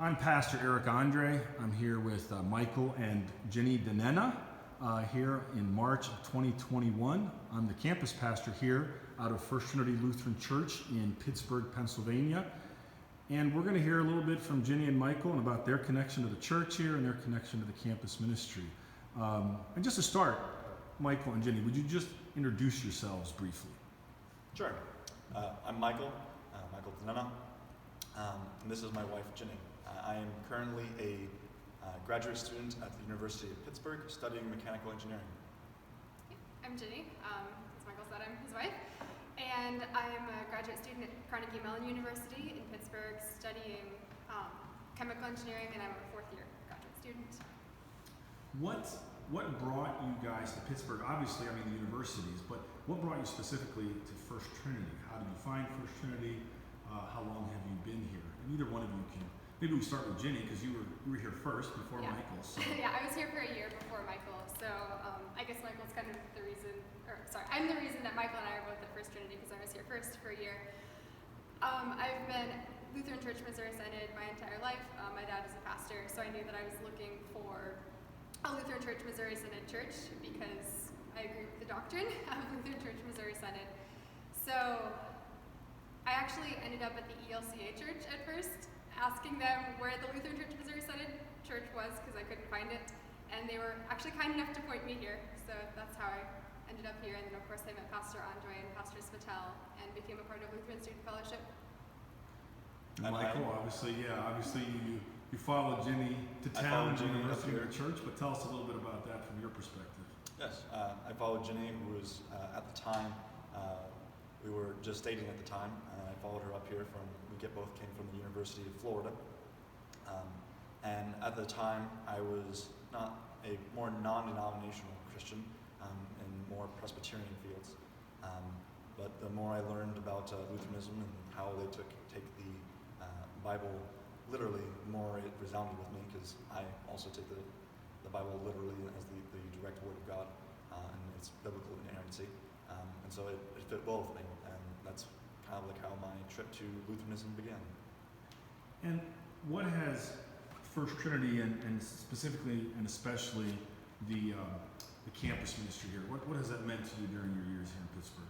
I'm Pastor Eric Andre. I'm here with Michael and Ginny DiNenna here in March of 2021. I'm the campus pastor here out of First Trinity Lutheran Church in Pittsburgh, Pennsylvania. And we're going to hear a little bit from Ginny and Michael and about their connection to the church here and their connection to the campus ministry. And just to start, Michael and Ginny, would you just introduce yourselves briefly? Sure. I'm Michael DiNenna, and this is my wife, Ginny. I am currently a graduate student at the University of Pittsburgh studying mechanical engineering. I'm Ginny, as Michael said, I'm his wife, and I'm a graduate student at Carnegie Mellon University in Pittsburgh studying chemical engineering, and I'm a fourth year graduate student. What brought you guys to Pittsburgh? Obviously, the universities, but what brought you specifically to First Trinity? How did you find First Trinity? How long have you been here? And either one of you can. Maybe we start with Ginny because you were here first before Michael. So. Yeah, I was here for a year before Michael. So I guess Michael's kind of the reason, I'm the reason that Michael and I are both at First Trinity because I was here first for a year. I've been Lutheran Church Missouri Synod my entire life. My dad is a pastor, so I knew that I was looking for a Lutheran Church Missouri Synod church because I agree with the doctrine of Lutheran Church Missouri Synod. So I actually ended up at the ELCA church at first, asking them where the Lutheran Church Missouri Synod church was because I couldn't find it, and they were actually kind enough to point me here, so that's how I ended up here. And then of course I met Pastor Andre and Pastor Spatel and became a part of Lutheran Student Fellowship. And Michael, obviously you followed Ginny to town, University of the Church, but tell us a little bit about that from your perspective. Yes, I followed Ginny, who was at the time, we were just dating at the time, and I followed her up here we both came from the University of Florida. And at the time, I was not a more non-denominational Christian in more Presbyterian fields. But the more I learned about Lutheranism and how they take the Bible literally, the more it resounded with me because I also take the Bible literally as the direct word of God and its biblical inerrancy. And so it fit both, and that's kind of like how my trip to Lutheranism began. And what has First Trinity and specifically and especially the campus ministry here, what has that meant to you during your years here in Pittsburgh?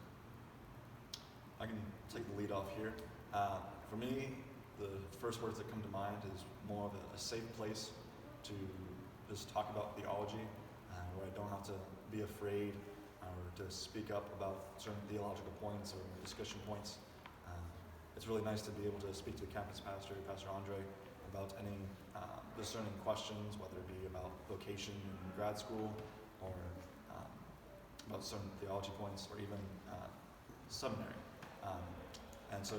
I can take the lead off here. For me, the first words that come to mind is more of a safe place to just talk about theology, where I don't have to be afraid or to speak up about certain theological points or discussion points. It's really nice to be able to speak to the campus pastor, Pastor Andre, about any discerning questions, whether it be about vocation in grad school or about certain theology points or even seminary. And so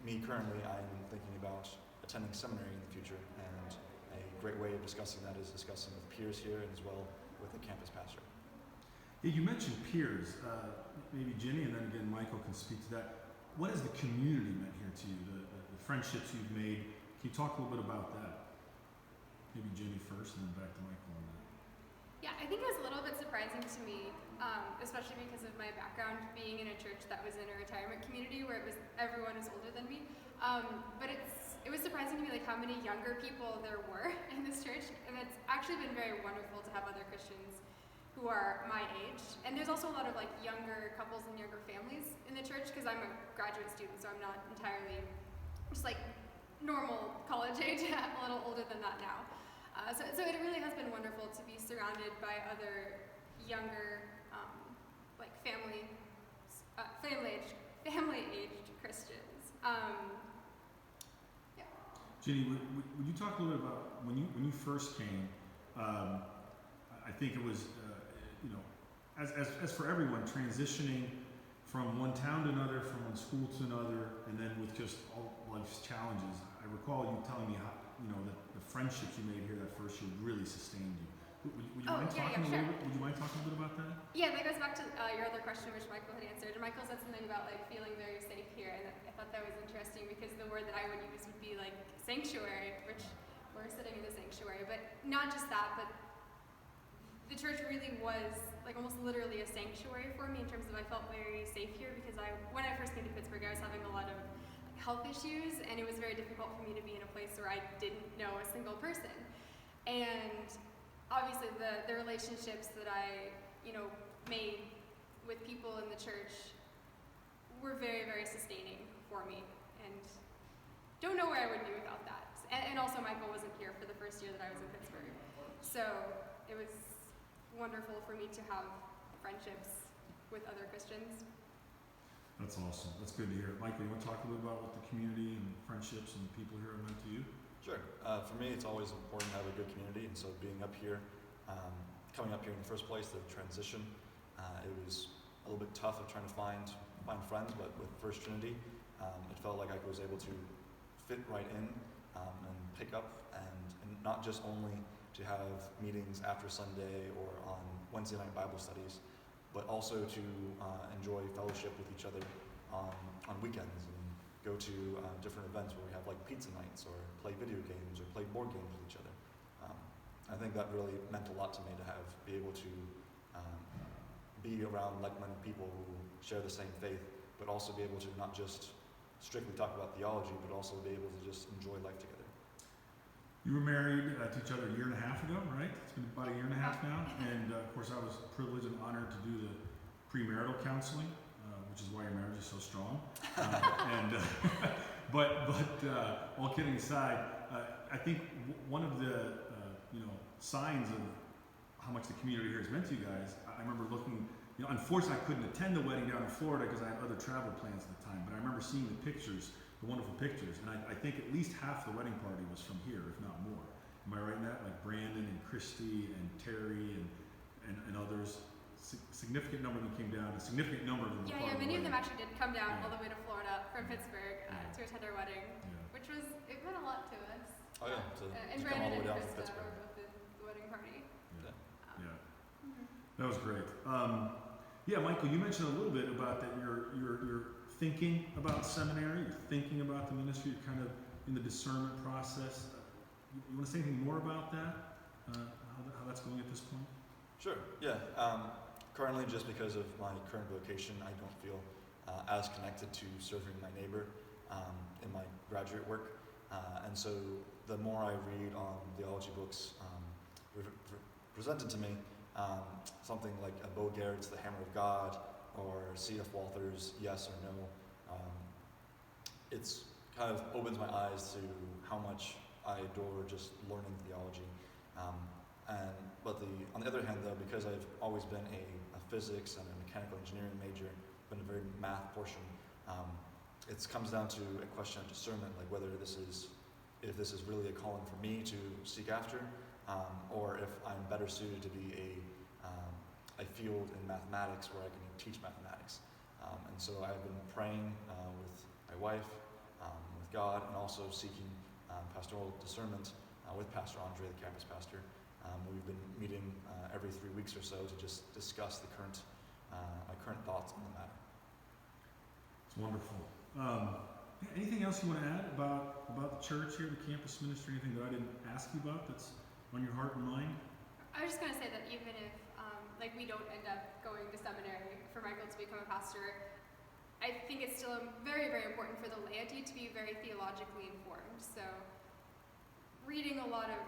me currently, I'm thinking about attending seminary in the future, and a great way of discussing that is discussing with peers here and as well with the campus pastor. Yeah, you mentioned peers. Maybe Ginny and then again Michael can speak to that. What has the community meant here to you, the friendships you've made? Can you talk a little bit about that? Maybe Ginny first and then back to Michael on that. Yeah, I think it was a little bit surprising to me, especially because of my background being in a church that was in a retirement community where everyone was older than me. But it was surprising to me how many younger people there were in this church, and it's actually been very wonderful to have other Christians who are my age. And there's also a lot of younger couples and younger families in the church because I'm a graduate student, so I'm not entirely just normal college age, a little older than that now. So it really has been wonderful to be surrounded by other younger, family-aged Christians. Yeah. Ginny, would you talk a little bit about when you first came? I think it was, as for everyone, transitioning from one town to another, from one school to another, and then with just all life's challenges. I recall you telling me how, that the friendships you made here that first year really sustained you. Would you mind talking a little bit about that? Yeah, that goes back to your other question, which Michael had answered. And Michael said something about feeling very safe here, and I thought that was interesting because the word that I would use would be sanctuary, which we're sitting in the sanctuary. But not just that, but the church really was almost literally a sanctuary for me in terms of I felt very safe here because when I first came to Pittsburgh, I was having a lot of health issues, and it was very difficult for me to be in a place where I didn't know a single person. And obviously the relationships that I, made with people in the church were very, very sustaining for me, and don't know where I would be without that. And also Michael wasn't here for the first year that I was in Pittsburgh. So it was wonderful for me to have friendships with other Christians. That's awesome. That's good to hear. Michael, you want to talk a little about what the community and friendships and people here have meant to you? Sure. For me, it's always important to have a good community, and so being up here, coming up here in the first place, the transition, it was a little bit tough of trying to find friends, but with First Trinity, it felt like I was able to fit right in and pick up, and not just only to have meetings after Sunday or on Wednesday night Bible studies, but also to enjoy fellowship with each other on weekends and go to different events where we have like pizza nights or play video games or play board games with each other. I think that really meant a lot to me to be able to be around like-minded people who share the same faith, but also be able to not just strictly talk about theology, but also be able to just enjoy life together. You were married to each other a year and a half ago, right? It's been about a year and a half now. And of course, I was privileged and honored to do the premarital counseling, which is why your marriage is so strong. But all kidding aside, I think one of the signs of how much the community here has meant to you guys, I remember looking, unfortunately I couldn't attend the wedding down in Florida because I had other travel plans at the time, but I remember seeing the pictures, the wonderful pictures, and I think at least half the wedding party was from here, if not more. Am I right in that? Like Brandon and Christy and Terry and others. Significant number of them came down. A significant number of them. Yeah, many of them actually did come down all the way to Florida from Pittsburgh to attend our wedding, which it meant a lot to us. Oh yeah, and to come all the Brandon way down and from Krista Pittsburgh. were both at the wedding party. That was great. Michael, you mentioned a little bit about that you're thinking about seminary, you're thinking about the ministry, you're kind of in the discernment process. You want to say anything more about that? How that's going at this point? Sure, yeah. Currently, just because of my current vocation, I don't feel as connected to serving my neighbor in my graduate work. And so the more I read on theology books presented to me, something like Bo Garrett's The Hammer of God or C.F. Walther's Yes or No, it's kind of opens my eyes to how much I adore just learning theology. But on the other hand, though, because I've always been a physics and a mechanical engineering major, been a very math portion, it comes down to a question of discernment, like whether if this is really a calling for me to seek after, or if I'm better suited to be a field in mathematics where I can teach mathematics. And so I've been praying with my wife, with God, and also seeking pastoral discernment with Pastor Andre, the campus pastor. We've been meeting every 3 weeks or so to just discuss my current thoughts on the matter. It's wonderful. Anything else you want to add about the church here, the campus ministry? Anything that I didn't ask you about that's on your heart and mind? I was just going to say that even if we don't end up going to seminary for Michael to become a pastor, I think it's still very, very important for the laity to be very theologically informed. So reading a lot of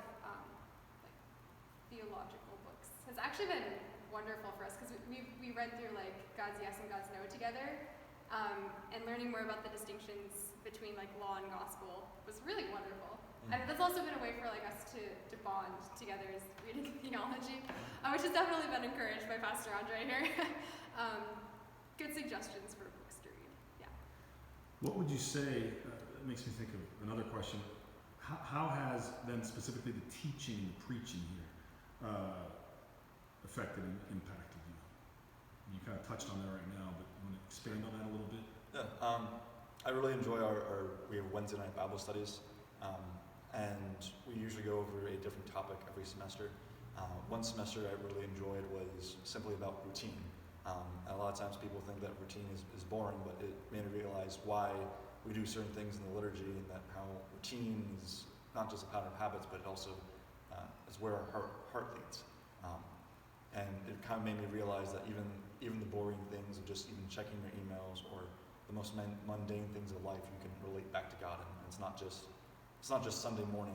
theological books has actually been wonderful for us because we read through God's Yes and God's No together, and learning more about the distinctions between law and gospel was really wonderful. And that's also been a way for us to bond together, is reading theology, which has definitely been encouraged by Pastor Andre here. Good suggestions for books to read. Yeah. What would you say? That makes me think of another question. How has then specifically the teaching and the preaching here affected and impacted you? You kind of touched on that right now, but you want to expand on that a little bit? Yeah, I really enjoy we have Wednesday night Bible studies, and we usually go over a different topic every semester. One semester I really enjoyed was simply about routine. And a lot of times people think that routine is boring, but it made me realize why we do certain things in the liturgy, and that how routine is not just a pattern of habits, but it also is where our heart leads. And it kind of made me realize that even the boring things of just even checking your emails or the most mundane things of life, you can relate back to God, and it's not just Sunday morning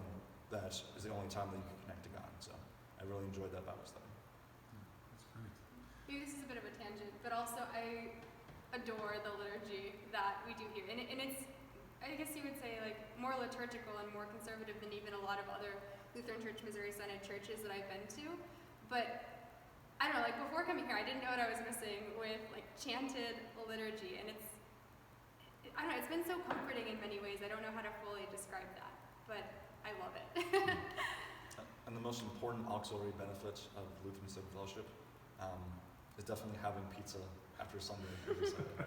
that is the only time that you can connect to God. So I really enjoyed that Bible study. That's great. Maybe this is a bit of a tangent, but also I adore the liturgy that we do here, and it's, I guess you would say, like, more liturgical and more conservative than even a lot of other Lutheran Church Missouri Synod churches that I've been to. But I don't know, like, before coming here, I didn't know what I was missing with, like, chanted liturgy, and I don't know, it's been so comforting in many ways. I don't know how to fully describe that, but I love it. And the most important auxiliary benefit of Lutheran Civic Fellowship is definitely having pizza after Sunday every Sunday.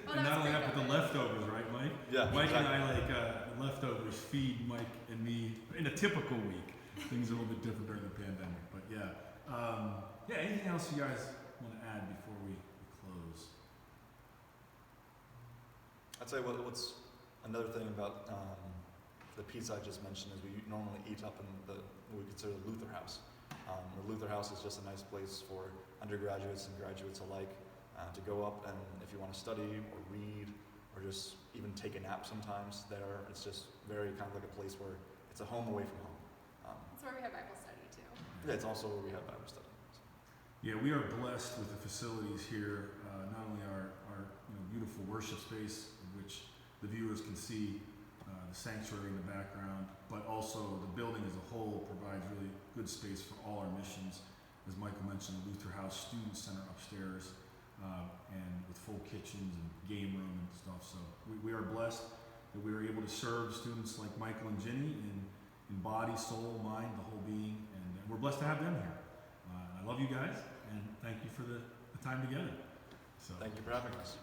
Well, And that not was only great have the of it. leftovers, right, Mike? Yeah, Mike exactly. and I like the leftovers feed Mike and me in a typical week. Things are a little bit different during the pandemic, but yeah. Anything else you guys want to add before we close? I'd say what's another thing about the pizza I just mentioned is we normally eat up in what we consider the Luther House. The Luther House is just a nice place for undergraduates and graduates alike to go up, and if you want to study or read or just even take a nap sometimes there, it's just very kind of like a place where it's a home away from home. That's where we have Bible study too. Yeah, it's also where we have Bible study. Yeah, we are blessed with the facilities here. Not only our beautiful worship space, in which the viewers can see the sanctuary in the background, but also the building as a whole provides really good space for all our missions. As Michael mentioned, the Luther House Student Center upstairs, and with full kitchens and game room and stuff. So we are blessed that we are able to serve students like Michael and Ginny in body, soul, mind, the whole being, and we're blessed to have them here. I love you guys, and thank you for the time together. So Thank you for having us.